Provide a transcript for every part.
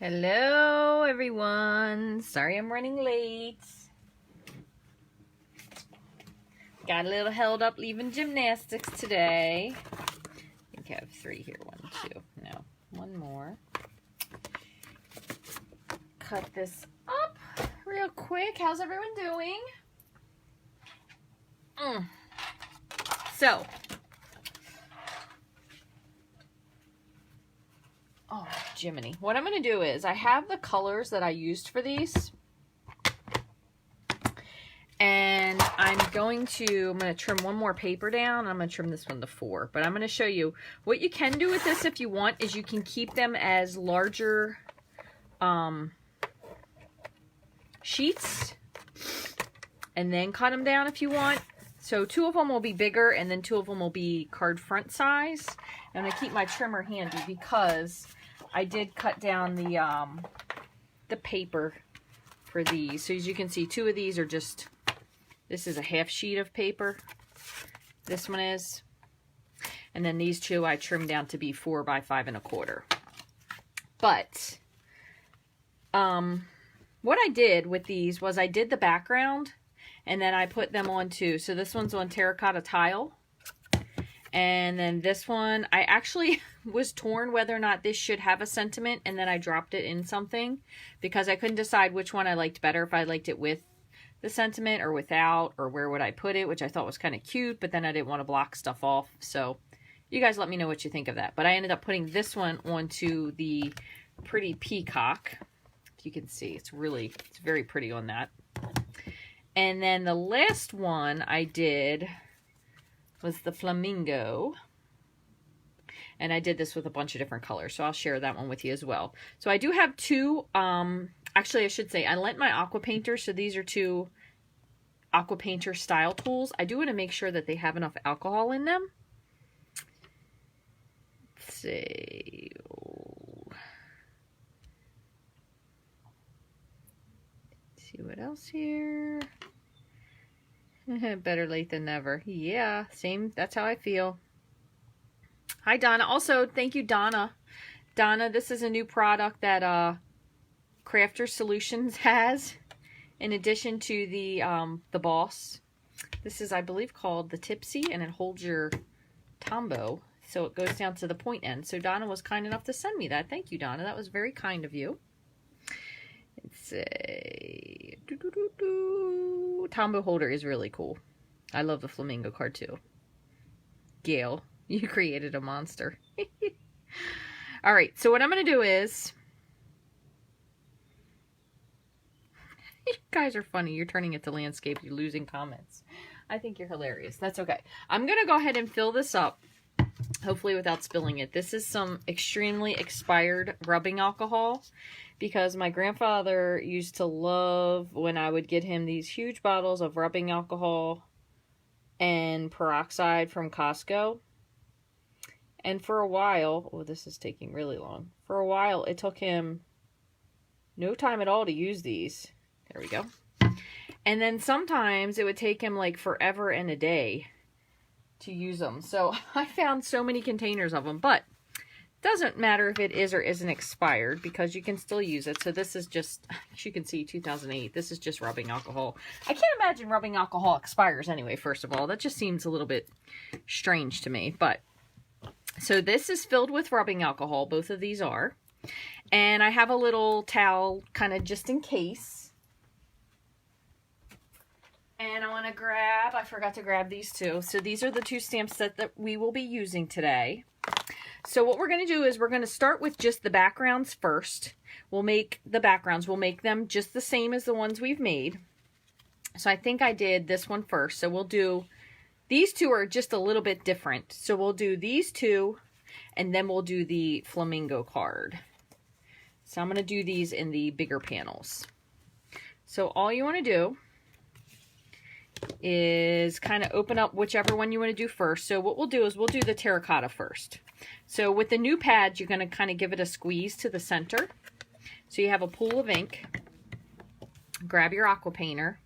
Hello everyone. Sorry I'm running late. Got a little held up leaving gymnastics today. I think I have 3 here. 1, 2. No, 1 more. Cut this up real quick. How's everyone doing? So, oh, Jiminy. What I'm going to do is, I have the colors that I used for these. And I'm going to trim 1 more paper down. I'm going to trim this one to 4. But I'm going to show you what you can do with this if you want is you can keep them as larger sheets. And then cut them down if you want. So 2 of them will be bigger and then 2 of them will be card front size. I'm going to keep my trimmer handy because I did cut down the paper for these. So as you can see, 2 of these are just, this is a half sheet of paper. This one is. And then these 2 I trimmed down to be 4 by 5 1/4. But what I did with these was I did the background and then I put them onto, so this one's on terracotta tile. And then this one, I actually was torn whether or not this should have a sentiment, and then I dropped it in something because I couldn't decide which one I liked better, if I liked it with the sentiment or without, or where would I put it, which I thought was kind of cute, but then I didn't want to block stuff off. So you guys let me know what you think of that. But I ended up putting this one onto the pretty peacock. If you can see, it's very pretty on that. And then the last one I did was the flamingo. And I did this with a bunch of different colors, so I'll share that one with you as well. So I do have 2, actually I should say, I lent my aqua painter, so these are 2 aqua painter style tools. I do want to make sure that they have enough alcohol in them. Let's see. See what else here. Better late than never. Yeah, same. That's how I feel. Hi, Donna. Also, thank you, Donna. Donna, this is a new product that Crafter Solutions has, in addition to the Boss. This is, I believe, called the Tipsy, and it holds your Tombow, so it goes down to the point end. So Donna was kind enough to send me that. Thank you, Donna. That was very kind of you. It's a Tombow holder is really cool. I love the flamingo card too. Gail, you created a monster. All right, so what I'm going to do is, you guys are funny. You're turning it to landscape. You're losing comments. I think you're hilarious. That's okay. I'm going to go ahead and fill this up, hopefully without spilling it. This is some extremely expired rubbing alcohol, because my grandfather used to love when I would get him these huge bottles of rubbing alcohol and peroxide from Costco. And for a while, oh, this is taking really long. For a while, it took him no time at all to use these. There we go. And then sometimes it would take him like forever and a day to use them. So I found so many containers of them, but doesn't matter if it is or isn't expired because you can still use it. So this is just, as you can see, 2008. This is just rubbing alcohol. I can't imagine rubbing alcohol expires anyway, first of all. That just seems a little bit strange to me. But so this is filled with rubbing alcohol. Both of these are. And I have a little towel kind of just in case. And I want to grab, I forgot to grab these 2. So these are the 2 stamps that we will be using today. So what we're going to do is we're going to start with just the backgrounds first. We'll make the backgrounds. We'll make them just the same as the ones we've made. So I think I did this one first. So we'll do, these 2 are just a little bit different. So we'll do these 2 and then we'll do the flamingo card. So I'm going to do these in the bigger panels. So all you want to do is kind of open up whichever one you want to do first. So what we'll do is we'll do the terracotta first. So with the new pads, you're going to kind of give it a squeeze to the center. So you have a pool of ink. Grab your aqua painter.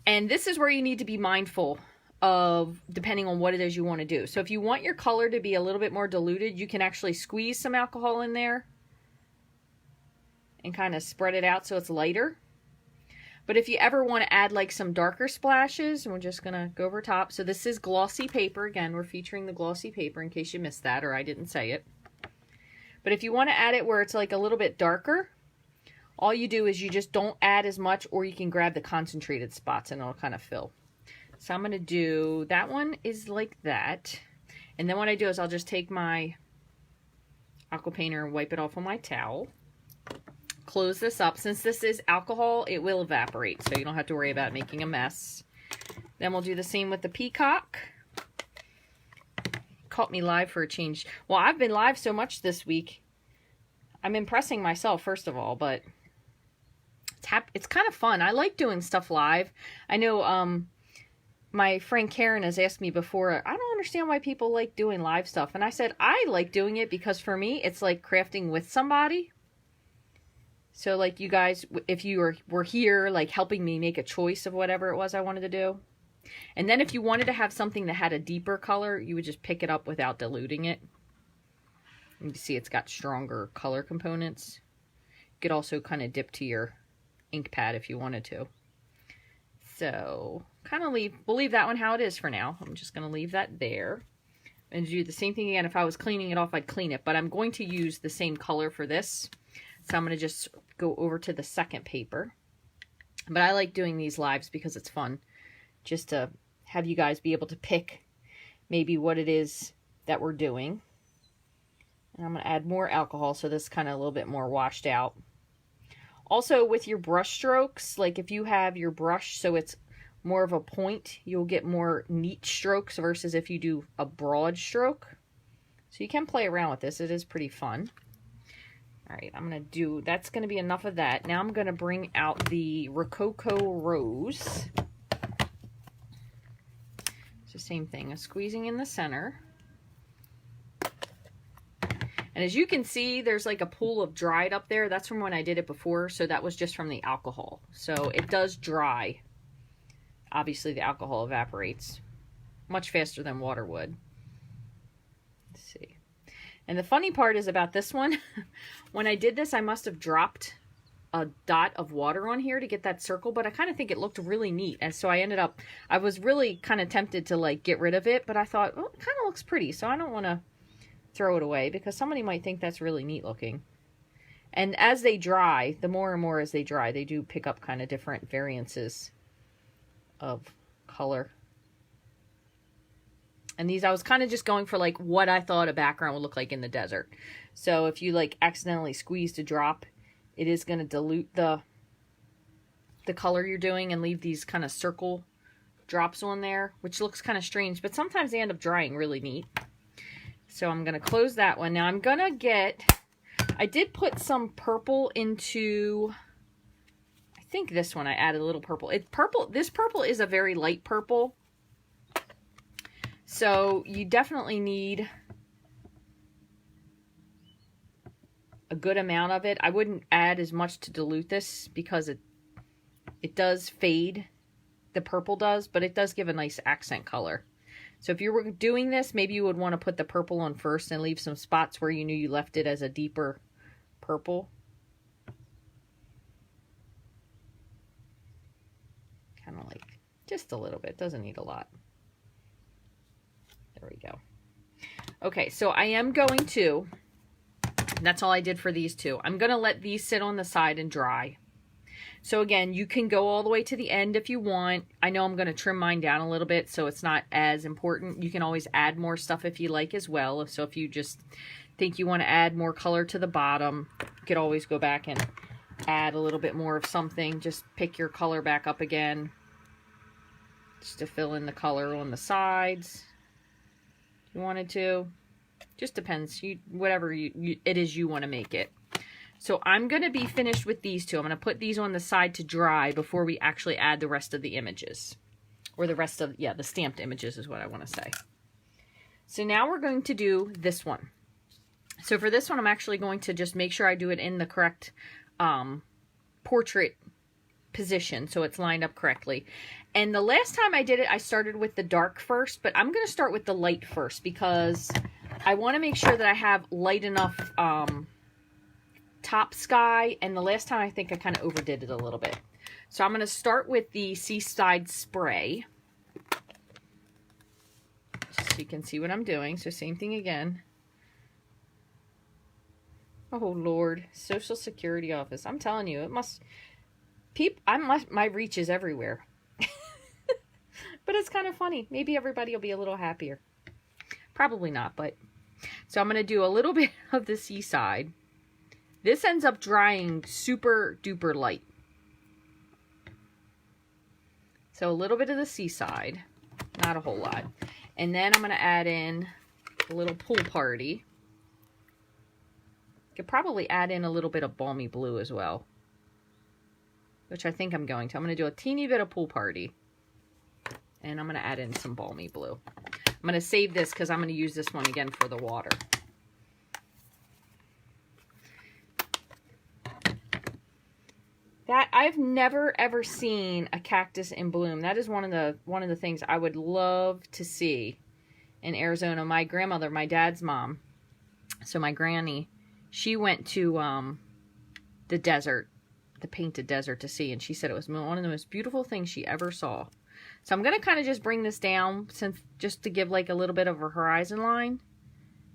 And this is where you need to be mindful of, depending on what it is you want to do. So if you want your color to be a little bit more diluted, you can actually squeeze some alcohol in there. and kind of spread it out so it's lighter. But if you ever want to add like some darker splashes, we're just going to go over top. So this is glossy paper. Again, we're featuring the glossy paper in case you missed that or I didn't say it. But if you want to add it where it's like a little bit darker, all you do is you just don't add as much, or you can grab the concentrated spots and it'll kind of fill. So I'm going to do, that one is like that. And then what I do is I'll just take my aqua painter and wipe it off on my towel. Close this up. Since this is alcohol, it will evaporate, so you don't have to worry about making a mess. Then we'll do the same with the peacock. Caught me live for a change. Well, I've been live so much this week. I'm impressing myself, first of all, but it's kind of fun. I like doing stuff live. I know my friend Karen has asked me before, I don't understand why people like doing live stuff. And I said, I like doing it because for me, it's like crafting with somebody. So like you guys, if you were here, like helping me make a choice of whatever it was I wanted to do. And then if you wanted to have something that had a deeper color, you would just pick it up without diluting it. You can see it's got stronger color components. You could also kind of dip to your ink pad if you wanted to. So kind of we'll leave that one how it is for now. I'm just going to leave that there. And do the same thing again. If I was cleaning it off, I'd clean it. But I'm going to use the same color for this. So I'm going to just go over to the second paper. But I like doing these lives because it's fun. Just to have you guys be able to pick maybe what it is that we're doing. And I'm going to add more alcohol so this is kind of a little bit more washed out. Also with your brush strokes, like if you have your brush so it's more of a point, you'll get more neat strokes versus if you do a broad stroke. So you can play around with this. It is pretty fun. All right, I'm going to do, that's going to be enough of that. Now I'm going to bring out the Rococo Rose. It's the same thing, squeezing in the center. And as you can see, there's like a pool of dried up there. That's from when I did it before, so that was just from the alcohol. So it does dry. Obviously, the alcohol evaporates much faster than water would. Let's see. And the funny part is about this one, when I did this, I must have dropped a dot of water on here to get that circle, but I kind of think it looked really neat. And so I was really kind of tempted to like get rid of it, but I thought, well, it kind of looks pretty, so I don't want to throw it away because somebody might think that's really neat looking. And as they dry, the more and more as they dry, they do pick up kind of different variances of color. And these, I was kind of just going for like what I thought a background would look like in the desert. So if you like accidentally squeezed a drop, it is going to dilute the color you're doing and leave these kind of circle drops on there, which looks kind of strange, but sometimes they end up drying really neat. So I'm going to close that one. Now I'm going to get, I did put some purple into, I think this one I added a little purple. It's purple. This purple is a very light purple. So you definitely need a good amount of it. I wouldn't add as much to dilute this because it does fade. The purple does, but it does give a nice accent color. So if you were doing this, maybe you would want to put the purple on first and leave some spots where you knew you left it as a deeper purple. Kind of like just a little bit. Doesn't need a lot. There we go. Okay, so I am going to, that's all I did for these two. I'm going to let these sit on the side and dry. So again, you can go all the way to the end if you want. I know I'm going to trim mine down a little bit so it's not as important. You can always add more stuff if you like as well. So if you just think you want to add more color to the bottom, you could always go back and add a little bit more of something. Just pick your color back up again. Just to fill in the color on the sides. If you wanted to. Just depends. Whatever it is you want to make it. So I'm going to be finished with these two. I'm going to put these on the side to dry before we actually add the rest of the images. Or the rest of, yeah, the stamped images is what I want to say. So now we're going to do this one. So for this one, I'm actually going to just make sure I do it in the correct portrait position so it's lined up correctly. And the last time I did it, I started with the dark first, but I'm going to start with the light first because I want to make sure that I have light enough top sky, and the last time I think I kind of overdid it a little bit. So I'm going to start with the Seaside Spray, just so you can see what I'm doing. So same thing again. Oh Lord, Social Security office. I'm telling you, it must. My reach is everywhere. But it's kind of funny. Maybe everybody will be a little happier. Probably not, but. So I'm going to do a little bit of the Seaside. This ends up drying super duper light. So a little bit of the Seaside. Not a whole lot. And then I'm going to add in a little Pool Party. Could probably add in a little bit of Balmy Blue as well, which I think I'm going to. I'm going to do a teeny bit of Pool Party, and I'm going to add in some Balmy Blue. I'm going to save this because I'm going to use this one again for the water. That I've never ever seen a cactus in bloom. That is one of the things I would love to see in Arizona. My grandmother, my dad's mom, so my granny, she went to the desert, the Painted Desert, to see, and she said it was one of the most beautiful things she ever saw. So I'm going to kind of just bring this down, just to give like a little bit of a horizon line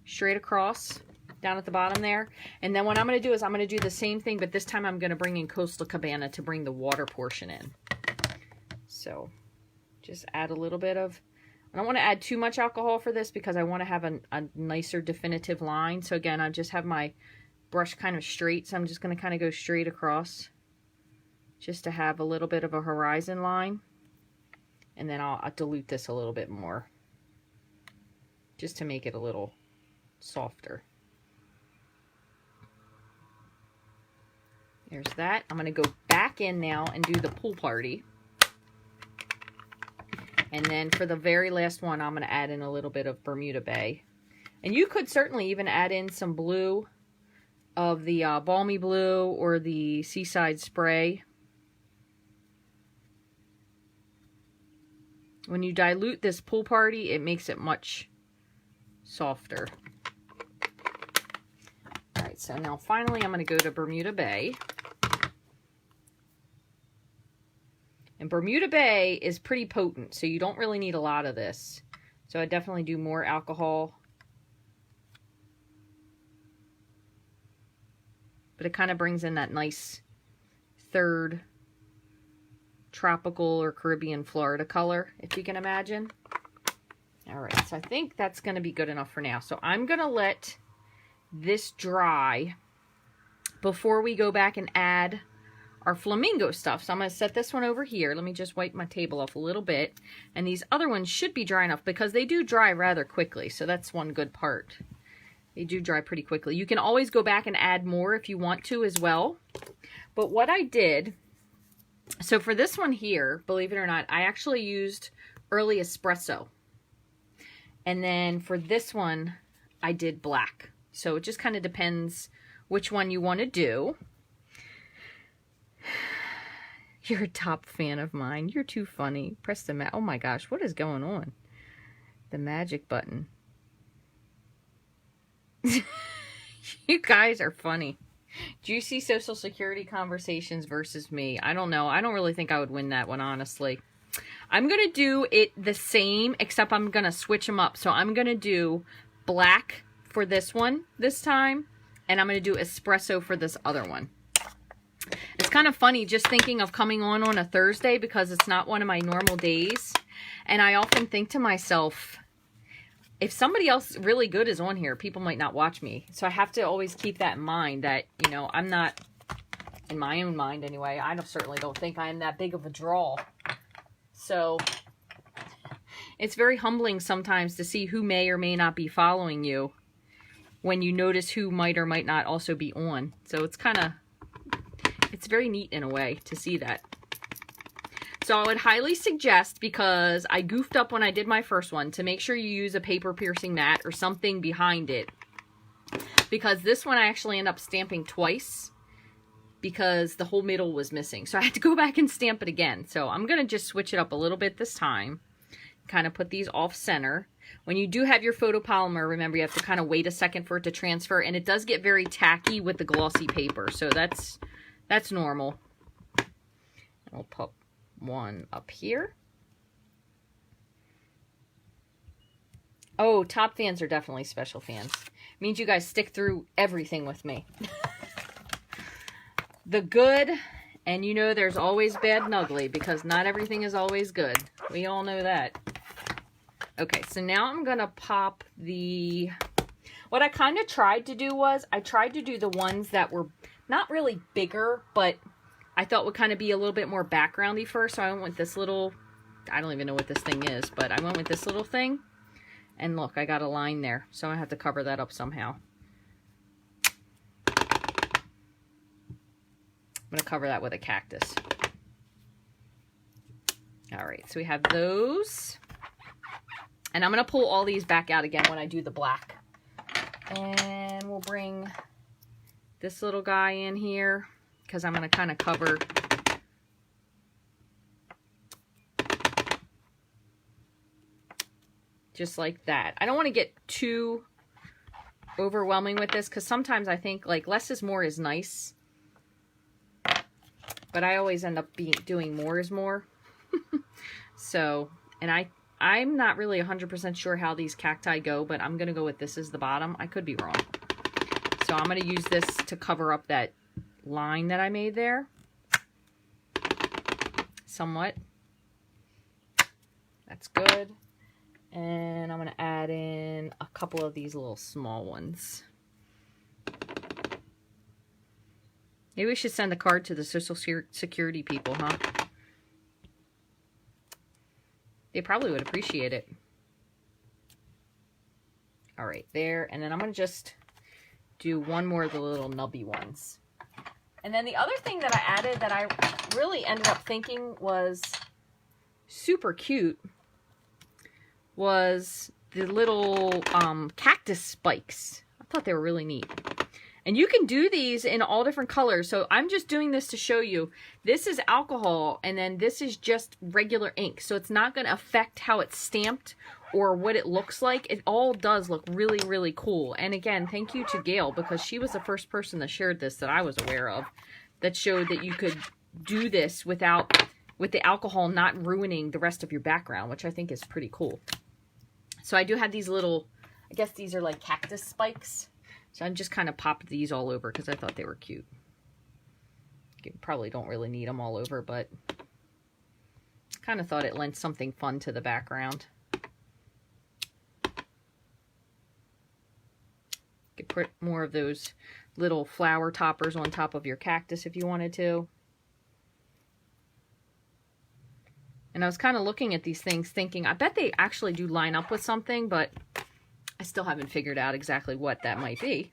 straight across down at the bottom there. And then what I'm going to do is I'm going to do the same thing, but this time I'm going to bring in Coastal Cabana to bring the water portion in. So just add a little bit of, I don't want to add too much alcohol for this because I want to have a nicer definitive line. So again, I just have my brush kind of straight. So I'm just going to kind of go straight across just to have a little bit of a horizon line. And then I'll dilute this a little bit more just to make it a little softer. There's that. I'm going to go back in now and do the Pool Party. And then for the very last one, I'm going to add in a little bit of Bermuda Bay. And you could certainly even add in some blue of the Balmy Blue or the Seaside Spray. When you dilute this Pool Party, it makes it much softer. All right, so now finally I'm going to go to Bermuda Bay. And Bermuda Bay is pretty potent, so you don't really need a lot of this. So I definitely do more alcohol. But it kind of brings in that nice third tropical or Caribbean Florida color, if you can imagine. All right, so I think that's going to be good enough for now. So I'm going to let this dry before we go back and add our flamingo stuff. So I'm going to set this one over here. Let me just wipe my table off a little bit. And these other ones should be dry enough because they do dry rather quickly. So that's one good part. They do dry pretty quickly. You can always go back and add more if you want to as well. But what I did, so for this one here, believe it or not, I actually used early espresso. And then for this one, I did black. So it just kind of depends which one you want to do. You're a top fan of mine. You're too funny. Press the oh my gosh, what is going on? The magic button. You guys are funny. Juicy Social Security conversations versus me. I don't know. I don't really think I would win that one, honestly. I'm going to do it the same, except I'm going to switch them up. So I'm going to do black for this one this time, and I'm going to do espresso for this other one. It's kind of funny just thinking of coming on a Thursday because it's not one of my normal days. And I often think to myself, if somebody else really good is on here, people might not watch me. So I have to always keep that in mind that, you know, I'm not, in my own mind anyway, I certainly don't think I'm that big of a draw. So it's very humbling sometimes to see who may or may not be following you when you notice who might or might not also be on. So it's kind of, it's very neat in a way to see that. So I would highly suggest, because I goofed up when I did my first one, to make sure you use a paper piercing mat or something behind it. Because this one I actually ended up stamping twice because the whole middle was missing. So I had to go back and stamp it again. So I'm going to just switch it up a little bit this time. Kind of put these off center. When you do have your photopolymer, remember you have to kind of wait a second for it to transfer, and it does get very tacky with the glossy paper, so that's normal. We'll put one up here. Oh, top fans are definitely special fans. It means you guys stick through everything with me. The good, and you know there's always bad and ugly, because not everything is always good. We all know that. Okay, so now I'm going to pop the... What I kind of tried to do was, I tried to do the ones that were not really bigger, but I thought would kind of be a little bit more backgroundy first. So I went with this little... I don't even know what this thing is, but I went with this little thing. And look, I got a line there, so I have to cover that up somehow. I'm going to cover that with a cactus. All right, so we have those. And I'm going to pull all these back out again when I do the black. And we'll bring this little guy in here, because I'm going to kind of cover... just like that. I don't want to get too overwhelming with this, because sometimes I think like less is more is nice. But I always end up doing more is more. So, and I'm not really 100% sure how these cacti go, but I'm going to go with this as the bottom. I could be wrong. So I'm going to use this to cover up that line that I made there. Somewhat. That's good. And I'm going to add in a couple of these little small ones. Maybe we should send a card to the Social Security people, huh? They probably would appreciate it. All right, there. And then I'm going to just do one more of the little nubby ones. And then the other thing that I added that I really ended up thinking was super cute was the little cactus spikes. I thought they were really neat. And you can do these in all different colors. So I'm just doing this to show you. This is alcohol, and then this is just regular ink. So it's not going to affect how it's stamped or what it looks like. It all does look really, really cool. And again, thank you to Gail, because she was the first person that shared this that I was aware of, that showed that you could do this with the alcohol not ruining the rest of your background, which I think is pretty cool. So I do have these little, I guess these are like cactus spikes. So I just kind of popped these all over because I thought they were cute. You probably don't really need them all over, but kind of thought it lent something fun to the background. You could put more of those little flower toppers on top of your cactus if you wanted to. And I was kind of looking at these things thinking, I bet they actually do line up with something, but I still haven't figured out exactly what that might be.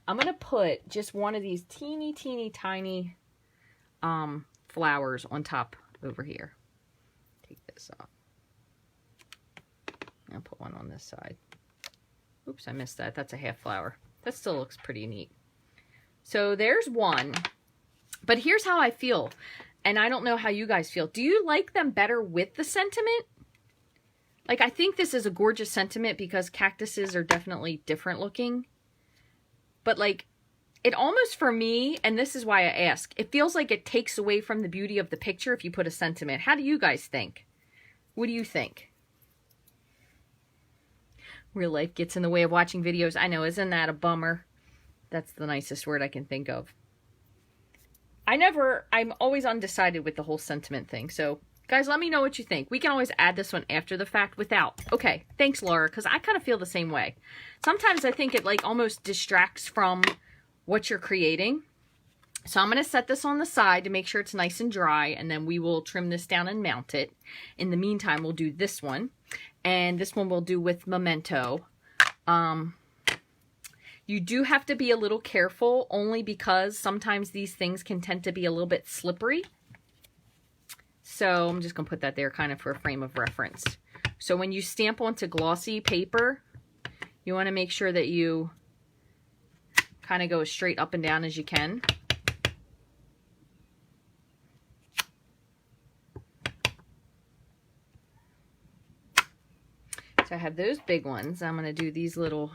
I'm going to put just one of these teeny, teeny, tiny flowers on top over here. Take this off. I'll put one on this side. Oops, I missed that. That's a half flower. That still looks pretty neat. So there's one. But here's how I feel. And I don't know how you guys feel. Do you like them better with the sentiment? Like, I think this is a gorgeous sentiment because cactuses are definitely different looking. But, like, it almost, for me, and this is why I ask, it feels like it takes away from the beauty of the picture if you put a sentiment. How do you guys think? What do you think? Real life gets in the way of watching videos. I know, isn't that a bummer? That's the nicest word I can think of. I'm always undecided with the whole sentiment thing. So, guys, let me know what you think. We can always add this one after the fact without. Okay, thanks, Laura, because I kind of feel the same way. Sometimes I think it, like, almost distracts from what you're creating. So I'm going to set this on the side to make sure it's nice and dry, and then we will trim this down and mount it. In the meantime, we'll do this one, and this one we'll do with Memento. You do have to be a little careful, only because sometimes these things can tend to be a little bit slippery. So I'm just going to put that there kind of for a frame of reference. So when you stamp onto glossy paper, you want to make sure that you kind of go as straight up and down as you can. So I have those big ones. I'm going to do these little,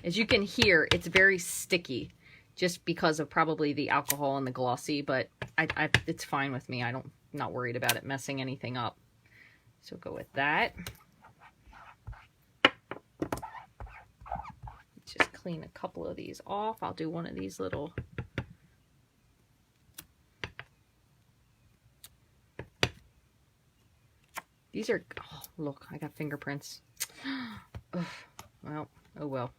as you can hear, it's very sticky just because of probably the alcohol and the glossy, but it's fine with me. I'm not worried about it messing anything up. So go with that. Just clean a couple of these off. I'll do one of these little these are, oh, look, I got fingerprints. Well, oh well.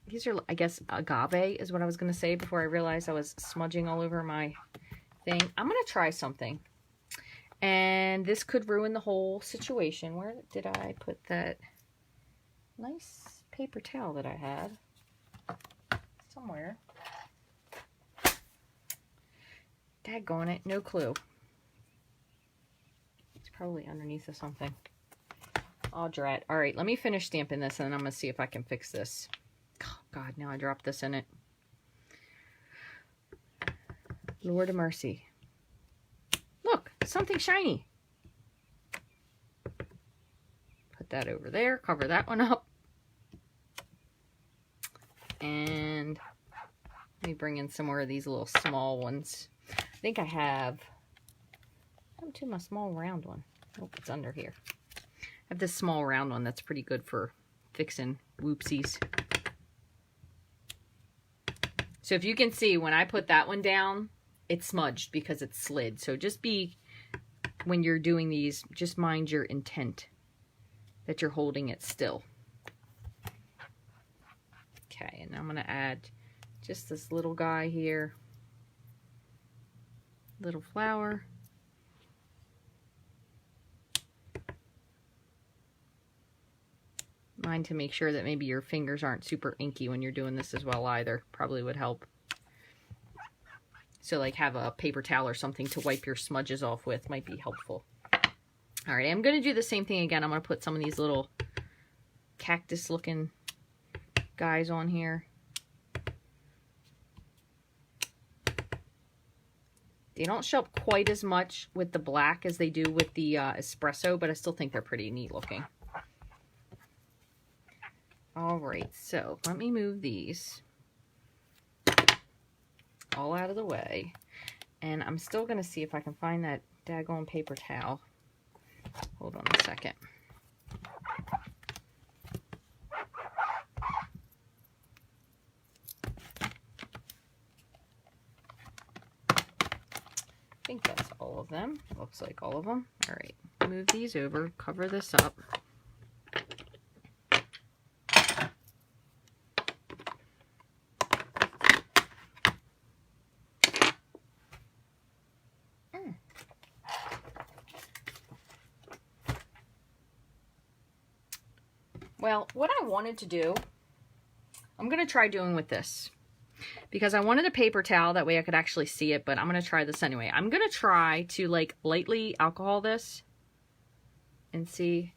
These are, I guess, agave is what I was going to say before I realized I was smudging all over my thing. I'm going to try something. And this could ruin the whole situation. Where did I put that nice paper towel that I had? Somewhere. Daggone it, no clue. It's probably underneath of something. Oh, drat. All right, let me finish stamping this, and then I'm going to see if I can fix this. Oh, God, now I dropped this in it. Lord of mercy. Look, something shiny. Put that over there, cover that one up. And let me bring in some more of these little small ones. I think I have to my small round one. Oh, it's under here. I have this small round one that's pretty good for fixing whoopsies. So if you can see, when I put that one down, it smudged because it slid. So just be, when you're doing these, just mind your intent that you're holding it still. Okay, and I'm going to add just this little guy here. Little flower. Mind to make sure that maybe your fingers aren't super inky when you're doing this as well either. Probably would help. So like have a paper towel or something to wipe your smudges off with might be helpful. All right, I'm going to do the same thing again. I'm going to put some of these little cactus looking guys on here. They don't show up quite as much with the black as they do with the espresso, but I still think they're pretty neat looking. All right, so let me move these all out of the way. And I'm still going to see if I can find that daggone paper towel. Hold on a second. I think that's all of them. Looks like all of them. All right, move these over, cover this up. Well, what I wanted to do, I'm going to try doing with this. Because I wanted a paper towel, that way I could actually see it, but I'm going to try this anyway. I'm going to try to like lightly alcohol this and see.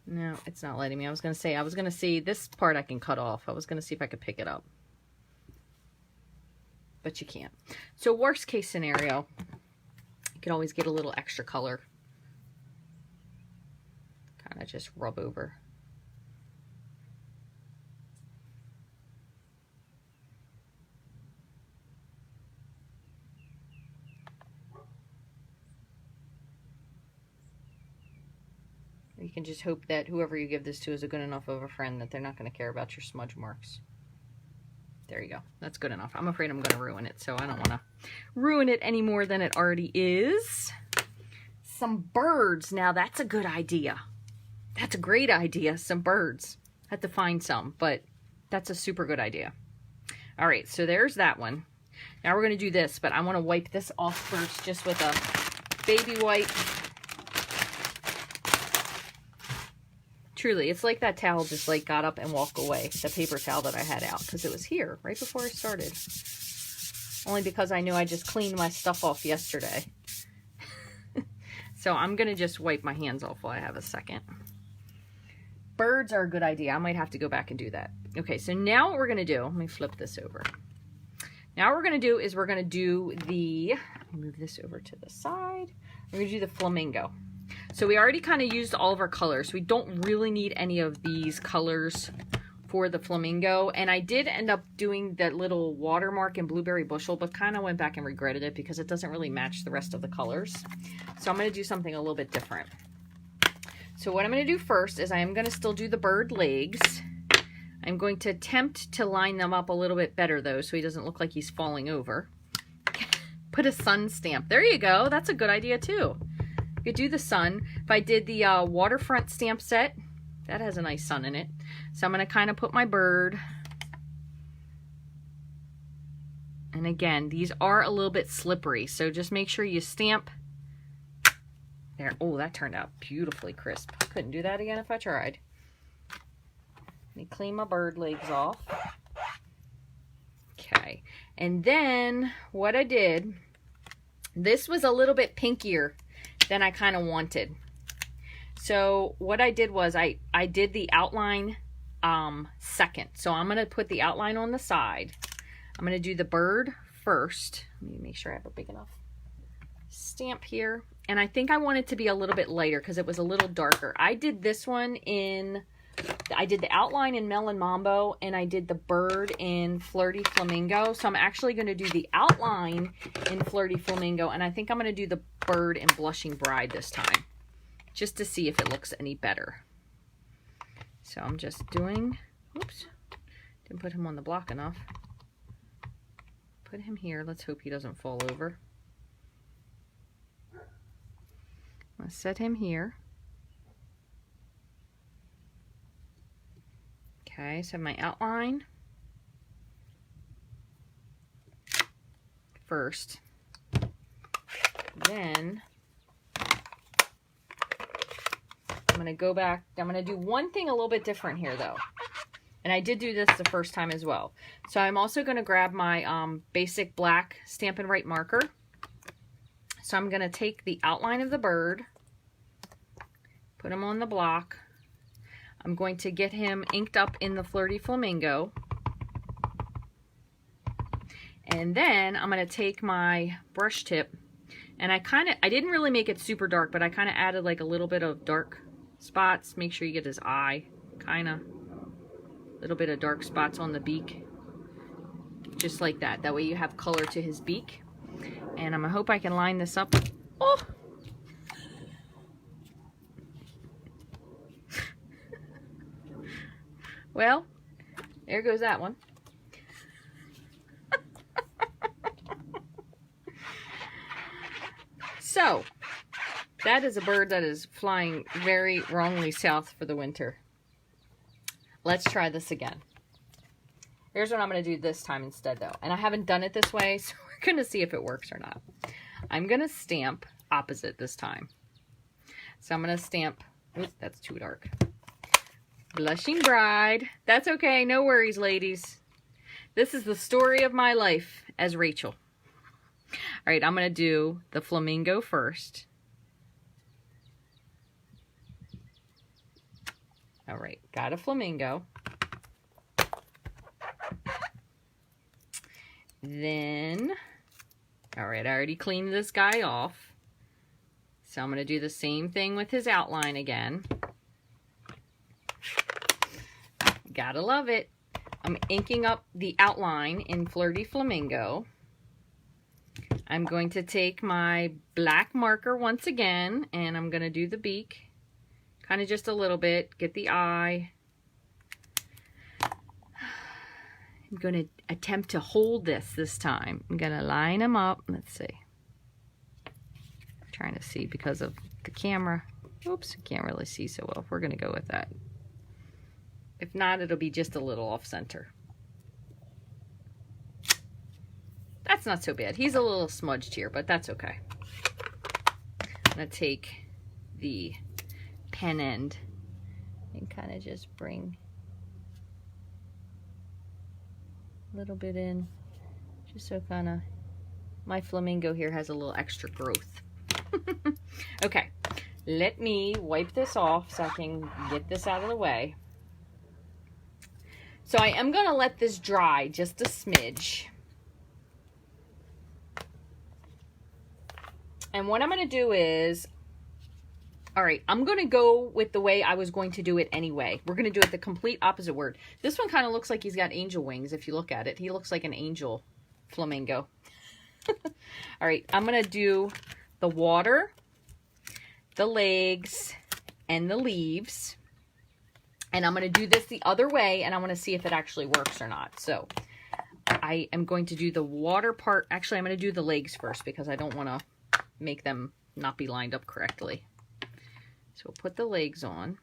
No, it's not letting me. I was going to see this part I can cut off. I was going to see if I could pick it up. But you can't. So worst case scenario, you can always get a little extra color. Kind of just rub over. You can just hope that whoever you give this to is a good enough of a friend that they're not going to care about your smudge marks. There you go. That's good enough. I'm afraid I'm going to ruin it, so I don't want to ruin it any more than it already is. Some birds. Now, that's a good idea. That's a great idea. Some birds. I had to find some, but that's a super good idea. All right, so there's that one. Now we're going to do this, but I want to wipe this off first just with a baby wipe. Truly, it's like that towel just like got up and walked away. The paper towel that I had out because it was here right before I started. Only because I knew I just cleaned my stuff off yesterday. So I'm going to just wipe my hands off while I have a second. Birds are a good idea. I might have to go back and do that. Okay, so now what we're going to do, let me flip this over. Now what we're going to do is we're going to do the, Move this over to the side. We're going to do the flamingo. So we already kind of used all of our colors. We don't really need any of these colors for the flamingo. And I did end up doing that little watermark in blueberry bushel, but kind of went back and regretted it because it doesn't really match the rest of the colors. So I'm going to do something a little bit different. So what I'm going to do first is I am going to still do the bird legs. I'm going to attempt to line them up a little bit better though, so he doesn't look like he's falling over. Put a sun stamp. There you go. That's a good idea too. You could do the sun. If I did the waterfront stamp set, that has a nice sun in it. So I'm going to kind of put my bird. And again, these are a little bit slippery, so just make sure you stamp. There. Oh, that turned out beautifully crisp. Couldn't do that again if I tried. Let me clean my bird legs off. Okay. And then what I did, this was a little bit pinkier than I kind of wanted. So what I did was I did the outline second. So I'm going to put the outline on the side. I'm going to do the bird first. Let me make sure I have a big enough stamp here. And I think I want it to be a little bit lighter because it was a little darker. I did this one I did the outline in Melon Mambo, and I did the bird in Flirty Flamingo. So I'm actually going to do the outline in Flirty Flamingo, and I think I'm going to do the bird in Blushing Bride this time, just to see if it looks any better. So I'm just doing, oops, didn't put him on the block enough. Put him here. Let's hope he doesn't fall over. I'm going to set him here. Okay, so my outline first, then I'm going to go back. I'm going to do one thing a little bit different here though, and I did do this the first time as well. So I'm also going to grab my basic black Stampin' Right marker. So I'm going to take the outline of the bird, put him on the block. I'm going to get him inked up in the Flirty Flamingo. And then I'm going to take my brush tip, and I didn't really make it super dark, but I kind of added like a little bit of dark spots. Make sure you get his eye, kind of a little bit of dark spots on the beak. Just like that. That way you have color to his beak. And I'm going to hope I can line this up. Oh! Well, there goes that one. So, that is a bird that is flying very wrongly south for the winter. Let's try this again. Here's what I'm going to do this time instead, though. And I haven't done it this way, so we're going to see if it works or not. I'm going to stamp opposite this time. So I'm going to stamp... Oops, that's too dark. Blushing Bride. That's okay. No worries, ladies. This is the story of my life as Rachel. All right, I'm going to do the flamingo first. All right, got a flamingo. Then, all right, I already cleaned this guy off. So I'm going to do the same thing with his outline again. Gotta love it. I'm inking up the outline in Flirty Flamingo. I'm going to take my black marker once again, and I'm going to do the beak. Kind of just a little bit. Get the eye. I'm going to attempt to hold this time. I'm going to line them up. Let's see. I'm trying to see because of the camera. Oops, I can't really see so well. We're going to go with that. If not, it'll be just a little off center. That's not so bad. He's a little smudged here, but that's okay. I'm going to take the pen end and kind of just bring a little bit in, just so kind of my flamingo here has a little extra growth. Okay, let me wipe this off so I can get this out of the way. So I am going to let this dry just a smidge. And what I'm going to do is, all right, I'm going to go with the way I was going to do it anyway. We're going to do it the complete opposite word. This one kind of looks like he's got angel wings. If you look at it, he looks like an angel flamingo. All right, I'm going to do the water, the legs, and the leaves. And I'm going to do this the other way, and I want to see if it actually works or not. So I am going to do the water part. Actually, I'm going to do the legs first because I don't want to make them not be lined up correctly. So we'll put the legs on.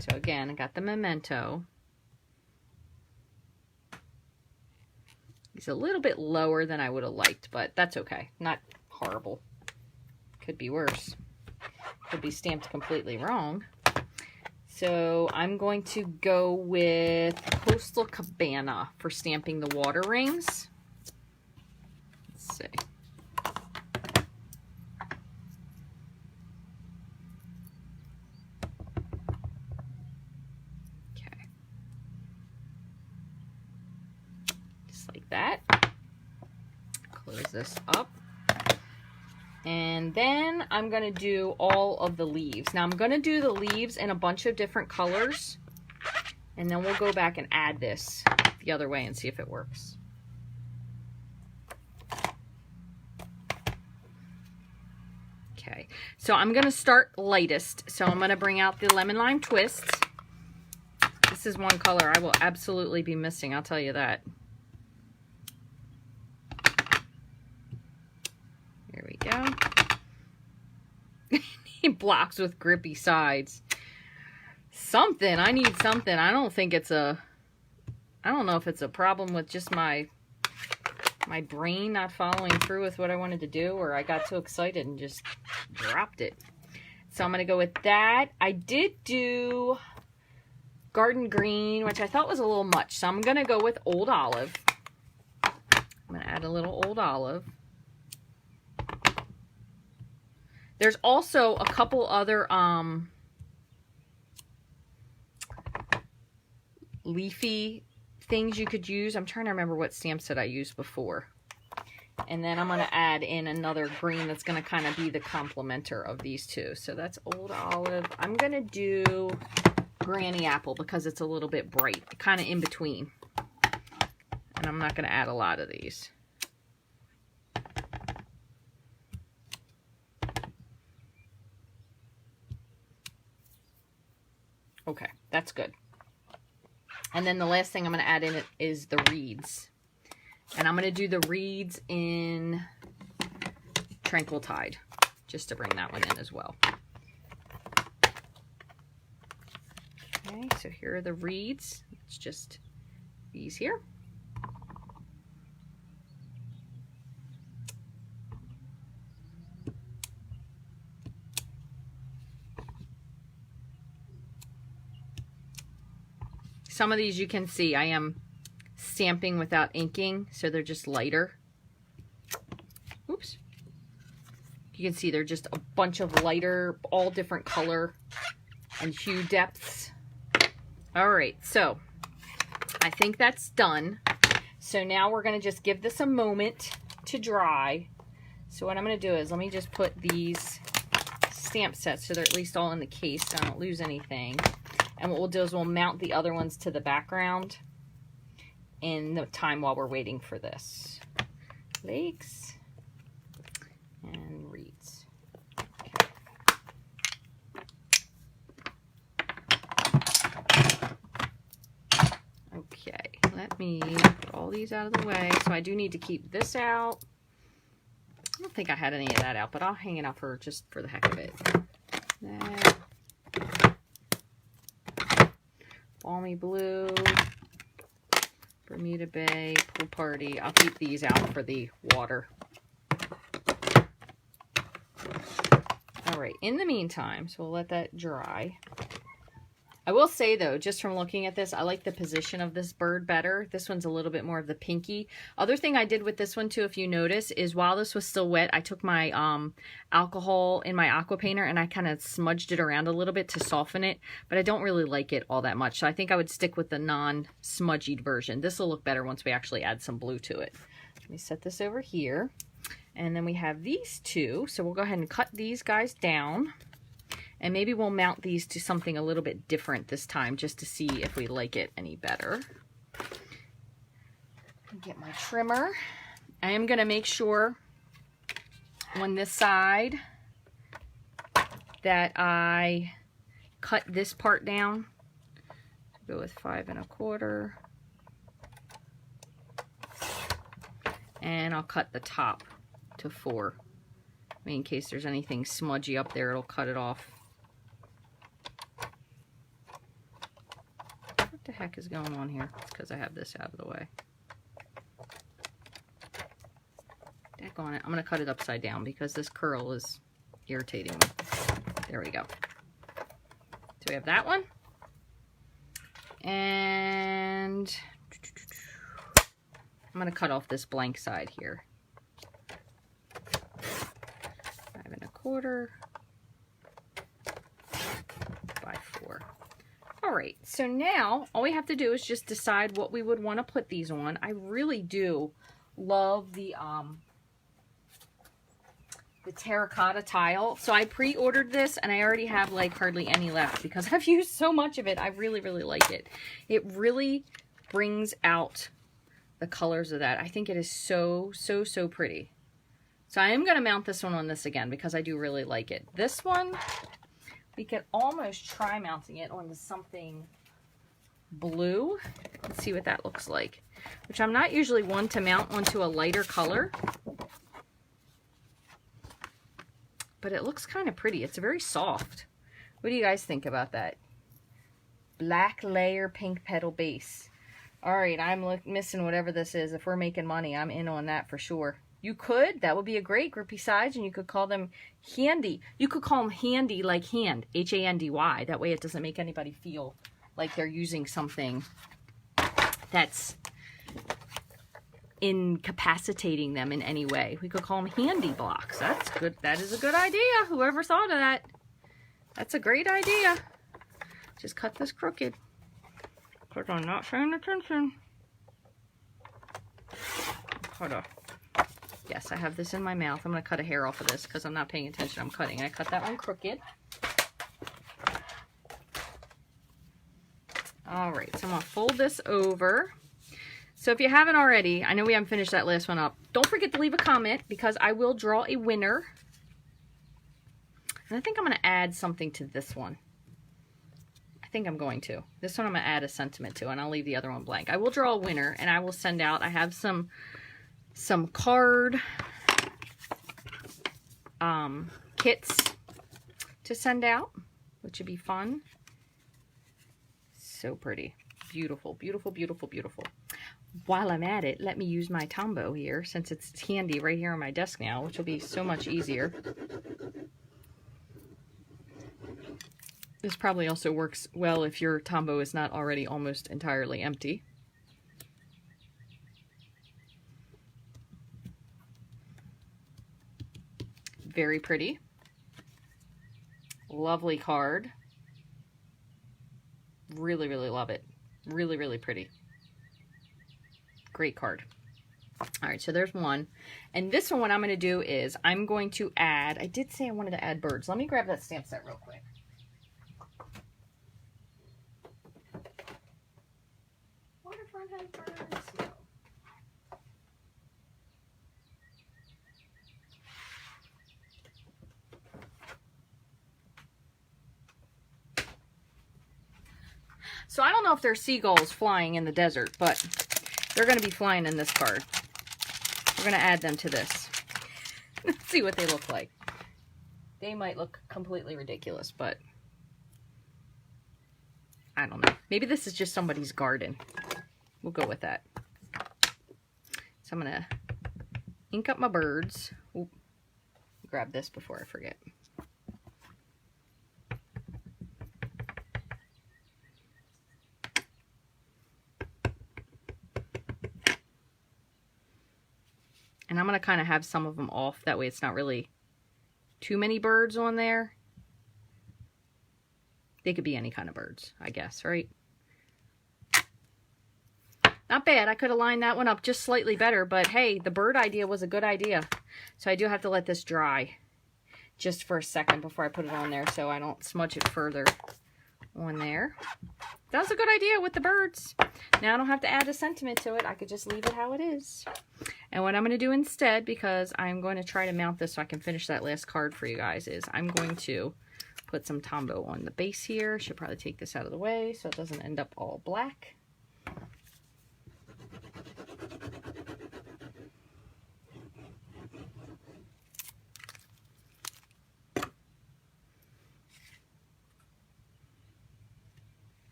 So again, I got the memento. He's a little bit lower than I would have liked, but that's okay. Not horrible. Could be worse. Could be stamped completely wrong. So I'm going to go with Coastal Cabana for stamping the water rings. Let's see. Okay. Just like that. Close this up. And then I'm going to do all of the leaves. Now I'm going to do the leaves in a bunch of different colors. And then we'll go back and add this the other way and see if it works. Okay, so I'm going to start lightest. So I'm going to bring out the Lemon Lime Twist. This is one color I will absolutely be missing, I'll tell you that. There we go. He blocks with grippy sides. Something. I need something. I don't know if it's a problem with just my brain not following through with what I wanted to do, or I got too excited and just dropped it. So I'm going to go with that. I did do Garden Green, which I thought was a little much. So I'm going to go with Old Olive. I'm going to add a little Old Olive. There's also a couple other leafy things you could use. I'm trying to remember what stamp set I used before. And then I'm going to add in another green that's going to kind of be the complementer of these two. So that's Old Olive. I'm going to do Granny Apple because it's a little bit bright, kind of in between. And I'm not going to add a lot of these. Okay, that's good. And then the last thing I'm going to add in it is the reeds. And I'm going to do the reeds in Tranquil Tide, just to bring that one in as well. Okay, so here are the reeds. It's just these here. Some of these you can see I am stamping without inking, so they're just lighter. Oops. You can see they're just a bunch of lighter, all different color and hue depths. All right, so I think that's done. So now we're going to just give this a moment to dry. So what I'm going to do is let me just put these stamp sets so they're at least all in the case so I don't lose anything. And what we'll do is we'll mount the other ones to the background in the time while we're waiting for this. Legs and reeds. Okay, let me put all these out of the way. So I do need to keep this out. I don't think I had any of that out, but I'll hang it out for just for the heck of it. That. Balmy Blue, Bermuda Bay, Pool Party. I'll keep these out for the water. All right, in the meantime, so we'll let that dry. I will say though, just from looking at this, I like the position of this bird better. This one's a little bit more of the pinky. Other thing I did with this one too, if you notice, is while this was still wet, I took my alcohol in my aqua painter and I kind of smudged it around a little bit to soften it, but I don't really like it all that much. So I think I would stick with the non-smudgied version. This will look better once we actually add some blue to it. Let me set this over here. And then we have these two. So we'll go ahead and cut these guys down. And maybe we'll mount these to something a little bit different this time just to see if we like it any better. Get my trimmer. I am going to make sure on this side that I cut this part down. Go with 5 1/4. And I'll cut the top to 4. I mean, in case there's anything smudgy up there, it'll cut it off. What the heck is going on here? It's because I have this out of the way. Daggone it. I'm going to cut it upside down because this curl is irritating me. There we go. So we have that one. And I'm going to cut off this blank side here. 5 1/4 by 4. All right, so now all we have to do is just decide what we would want to put these on. I really do love the terracotta tile. So I pre-ordered this and I already have like hardly any left because I've used so much of it. I really, really like it. It really brings out the colors of that. I think it is so, so, so pretty. So I am going to mount this one on this again because I do really like it. This one, we could almost try mounting it onto something blue. Let's see what that looks like. Which I'm not usually one to mount onto a lighter color. But it looks kind of pretty. It's very soft. What do you guys think about that? Black layer pink petal base. All right, I'm missing whatever this is. If we're making money, I'm in on that for sure. You could. That would be a great grippy size, and you could call them handy. You could call them handy like hand, H-A-N-D-Y. That way it doesn't make anybody feel like they're using something that's incapacitating them in any way. We could call them handy blocks. That's good. That is a good idea. Whoever thought of that. That's a great idea. Just cut this crooked. Because I'm not paying attention. Hold on. Yes, I have this in my mouth. I'm going to cut a hair off of this because I'm not paying attention. I'm cutting. I cut that one crooked. Alright, so I'm going to fold this over. So if you haven't already, I know we haven't finished that last one up. Don't forget to leave a comment because I will draw a winner. And I think I'm going to add something to this one. I think I'm going to. This one I'm going to add a sentiment to, and I'll leave the other one blank. I will draw a winner, and I will send out. I have some card kits to send out, which would be fun. So pretty. Beautiful, beautiful, beautiful, beautiful. While I'm at it, let me use my Tombow here, since it's handy right here on my desk now, which will be so much easier. This probably also works well if your Tombow is not already almost entirely empty. Very pretty. Lovely card. Really, really love it. Really, really pretty. Great card. All right, so there's one. And this one, what I'm going to do is I'm going to add, I did say I wanted to add birds. Let me grab that stamp set real quick. Waterfront has birds. No. So I don't know if there's seagulls flying in the desert, but they're going to be flying in this card. We're going to add them to this. Let's see what they look like. They might look completely ridiculous, but I don't know. Maybe this is just somebody's garden. We'll go with that. So I'm going to ink up my birds. Ooh, grab this before I forget. And I'm going to kind of have some of them off. That way it's not really too many birds on there. They could be any kind of birds, I guess, right? Not bad. I could have lined that one up just slightly better, but hey, the bird idea was a good idea. So I do have to let this dry just for a second before I put it on there so I don't smudge it further on there. That was a good idea with the birds. Now I don't have to add a sentiment to it. I could just leave it how it is. And what I'm going to do instead, because I'm going to try to mount this so I can finish that last card for you guys, is I'm going to put some Tombow on the base here. Should probably take this out of the way so it doesn't end up all black.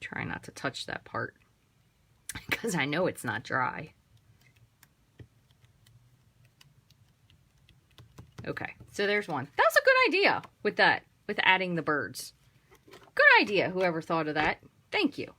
Try not to touch that part because I know it's not dry. Okay, so there's one. That's a good idea with that, with adding the birds. Good idea, whoever thought of that. Thank you.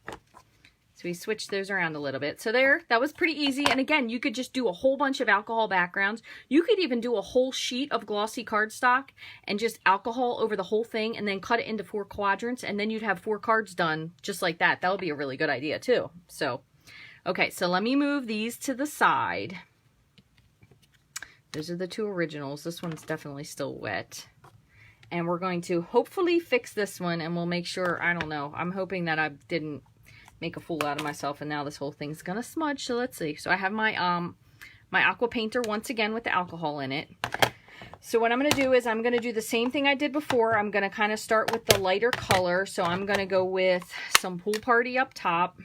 So we switched those around a little bit. So there, that was pretty easy. And again, you could just do a whole bunch of alcohol backgrounds. You could even do a whole sheet of glossy cardstock and just alcohol over the whole thing and then cut it into 4 quadrants. And then you'd have 4 cards done just like that. That would be a really good idea too. So, okay, so let me move these to the side. Those are the 2 originals. This one's definitely still wet. And we're going to hopefully fix this one and we'll make sure, I don't know, I'm hoping that I didn't make a fool out of myself and now this whole thing's gonna smudge. So let's see. So I have my my aqua painter once again with the alcohol in it. So what I'm gonna do is I'm gonna do the same thing I did before. I'm gonna kind of start with the lighter color. So I'm gonna go with some Pool Party up top.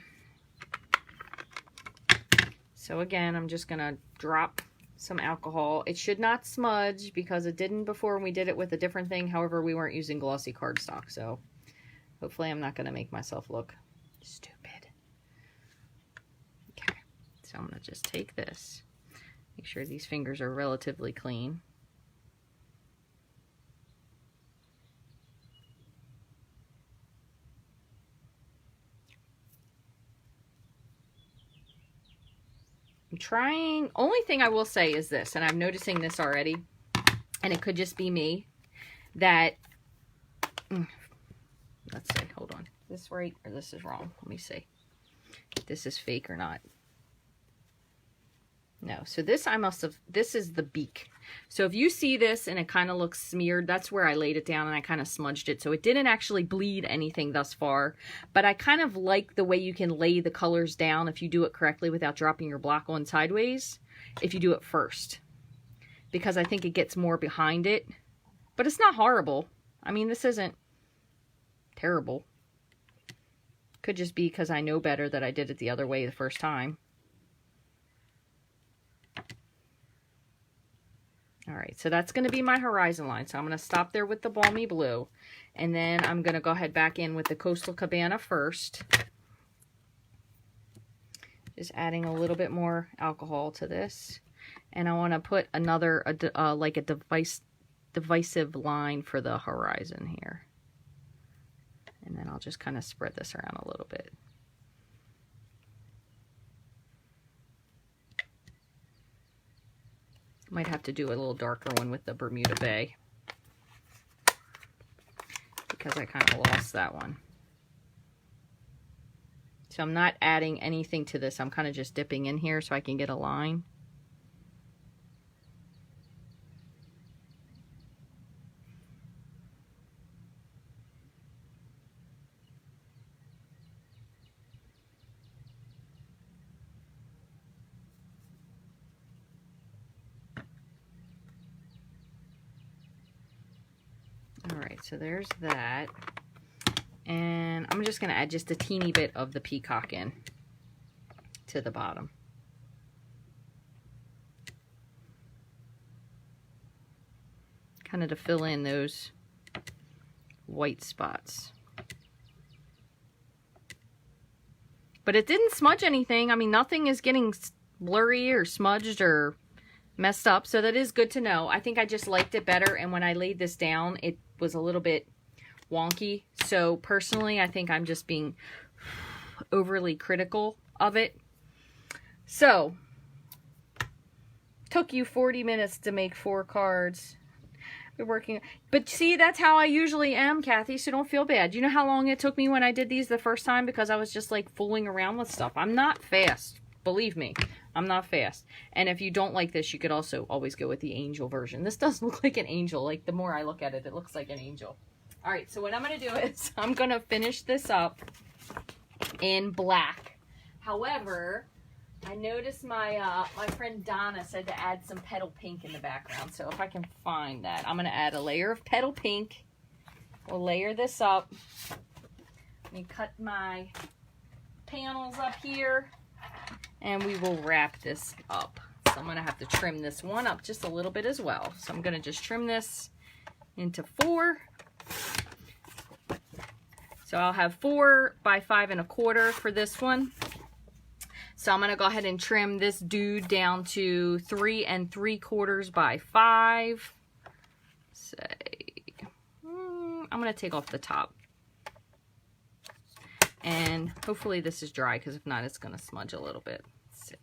So again, I'm just gonna drop some alcohol. It should not smudge because it didn't before when we did it with a different thing. However, we weren't using glossy cardstock. So hopefully I'm not gonna make myself look stupid. Okay, so I'm going to just take this, make sure these fingers are relatively clean. I'm trying, only thing I will say is this, and I'm noticing this already, and it could just be me, that, let's see, hold on. Is this right or this is wrong? Let me see if this is fake or not. No, so this I must have, this is the beak. So if you see this and it kind of looks smeared, that's where I laid it down and I kind of smudged it. So it didn't actually bleed anything thus far, but I kind of like the way you can lay the colors down if you do it correctly without dropping your block on sideways, if you do it first, because I think it gets more behind it, but it's not horrible. I mean, this isn't terrible. Could just be because I know better that I did it the other way the first time. All right, so that's going to be my horizon line. So I'm going to stop there with the Balmy Blue. And then I'm going to go ahead back in with the Coastal Cabana first. Just adding a little bit more alcohol to this. And I want to put another, like a divisive line for the horizon here. And then I'll just kind of spread this around a little bit. Might have to do a little darker one with the Bermuda Bay, because I kind of lost that one. So I'm not adding anything to this. I'm kind of just dipping in here so I can get a line. Alright, so there's that. And I'm just going to add just a teeny bit of the peacock in to the bottom. Kind of to fill in those white spots. But it didn't smudge anything. I mean, nothing is getting blurry or smudged or messed up, so that is good to know. I think I just liked it better, and when I laid this down, it was a little bit wonky. So personally, I think I'm just being overly critical of it. So, took you 40 minutes to make 4 cards. You're working. But see, that's how I usually am, Kathy, so don't feel bad. You know how long it took me when I did these the first time? Because I was just like fooling around with stuff. I'm not fast. Believe me, I'm not fast. And if you don't like this, you could also always go with the angel version. This does look like an angel. Like, the more I look at it, it looks like an angel. All right, so what I'm going to do is I'm going to finish this up in black. However, I noticed my my friend Donna said to add some petal pink in the background. So if I can find that, I'm going to add a layer of petal pink. We'll layer this up. Let me cut my panels up here. And we will wrap this up. So I'm going to have to trim this one up just a little bit as well. So I'm going to just trim this into 4. So I'll have 4 by 5 1/4 for this one. So I'm going to go ahead and trim this dude down to 3 3/4 by 5. Say, I'm going to take off the top. And hopefully this is dry, because if not, it's going to smudge a little bit. Let's see.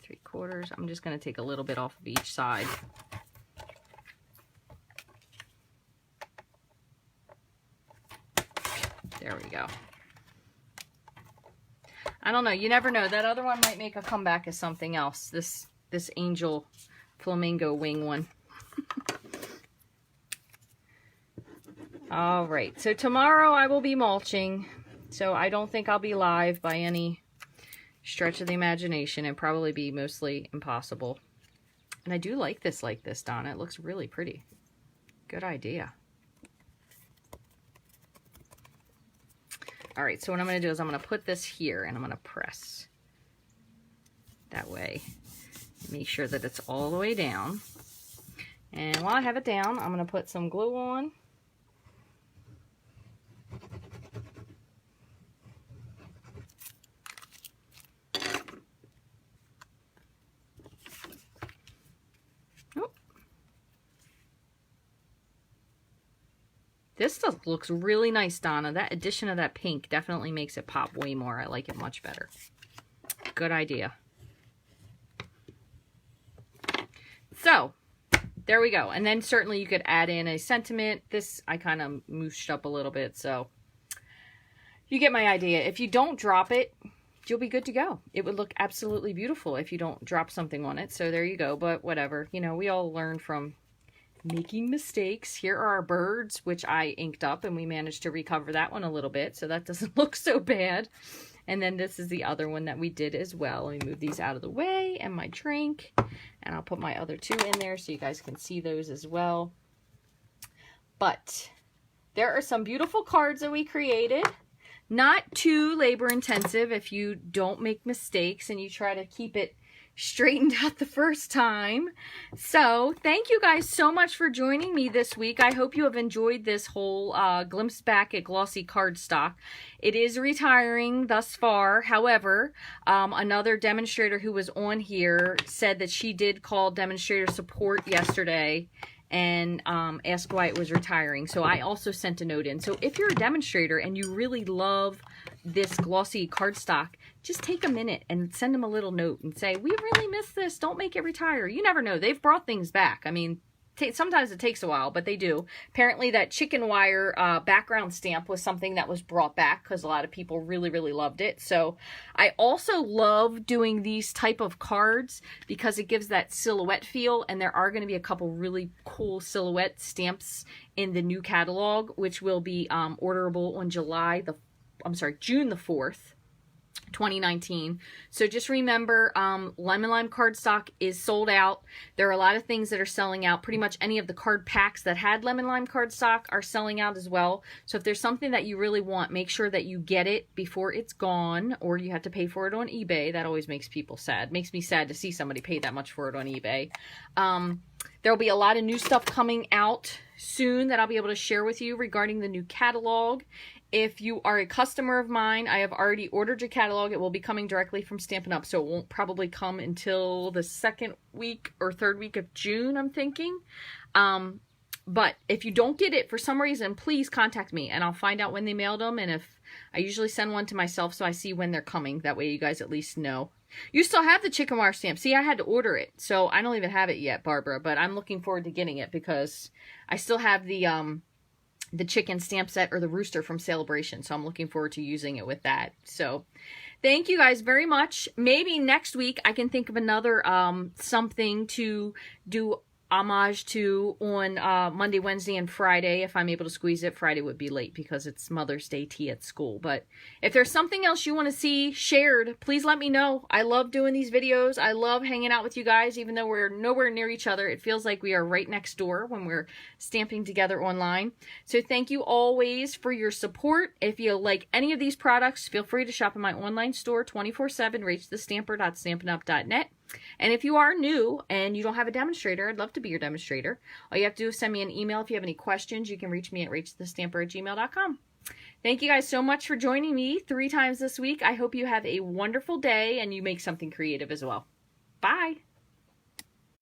3 3/4. I'm just going to take a little bit off of each side. There we go. I don't know. You never know. That other one might make a comeback as something else. This angel flamingo wing one. All right. So tomorrow I will be mulching. So I don't think I'll be live by any stretch of the imagination. It'd probably be mostly impossible. And I do like this, Donna. It looks really pretty. Good idea. All right, so what I'm going to do is I'm going to put this here and I'm going to press. That way, make sure that it's all the way down. And while I have it down, I'm going to put some glue on. This stuff looks really nice, Donna. That addition of that pink definitely makes it pop way more. I like it much better. Good idea. So, there we go. And then certainly you could add in a sentiment. This I kind of mooshed up a little bit, so you get my idea. If you don't drop it, you'll be good to go. It would look absolutely beautiful if you don't drop something on it. So there you go. But whatever. You know, we all learn from making mistakes. Here are our birds, which I inked up, and we managed to recover that one a little bit, so that doesn't look so bad. And then this is the other one that we did as well. Let me move these out of the way, and my drink, and I'll put my other 2 in there so you guys can see those as well. But there are some beautiful cards that we created. Not too labor intensive if you don't make mistakes and you try to keep it straightened out the first time. So thank you guys so much for joining me this week. I hope you have enjoyed this whole glimpse back at Glossy Cardstock. It is retiring thus far. However, another demonstrator who was on here said that she did call demonstrator support yesterday and asked why it was retiring. So I also sent a note in. So if you're a demonstrator and you really love this Glossy Cardstock, just take a minute and send them a little note and say, we really miss this. Don't make it retire. You never know. They've brought things back. I mean, sometimes it takes a while, but they do. Apparently that chicken wire background stamp was something that was brought back because a lot of people really, really loved it. So I also love doing these type of cards because it gives that silhouette feel, and there are going to be a couple really cool silhouette stamps in the new catalog, which will be orderable on June the 4th. 2019. So just remember, Lemon Lime cardstock is sold out. There are a lot of things that are selling out. Pretty much any of the card packs that had Lemon Lime cardstock are selling out as well. So if there's something that you really want, make sure that you get it before it's gone, or you have to pay for it on eBay. That always makes people sad. Makes me sad to see somebody pay that much for it on eBay. There'll be a lot of new stuff coming out soon that I'll be able to share with you regarding the new catalog. If you are a customer of mine, I have already ordered your catalog. It will be coming directly from Stampin' Up, so it won't probably come until the 2nd week or 3rd week of June, I'm thinking. But if you don't get it for some reason, please contact me and I'll find out when they mailed them. And if I usually send one to myself so I see when they're coming. That way you guys at least know. You still have the chicken wire stamp. See, I had to order it. So I don't even have it yet, Barbara. But I'm looking forward to getting it because I still have the chicken stamp set or the rooster from Celebration. So I'm looking forward to using it with that. So thank you guys very much. Maybe next week I can think of another something to do homage to on Monday, Wednesday, and Friday. If I'm able to squeeze it, Friday would be late because it's Mother's Day tea at school. But if there's something else you want to see shared, please let me know. I love doing these videos. I love hanging out with you guys, even though we're nowhere near each other. It feels like we are right next door when we're stamping together online. So thank you always for your support. If you like any of these products, feel free to shop in my online store 24/7, rachthestamper.stampinup.net. And if you are new and you don't have a demonstrator, I'd love to be your demonstrator. All you have to do is send me an email. If you have any questions, you can reach me at rachthestamper@gmail.com. Thank you guys so much for joining me 3 times this week. I hope you have a wonderful day and you make something creative as well. Bye.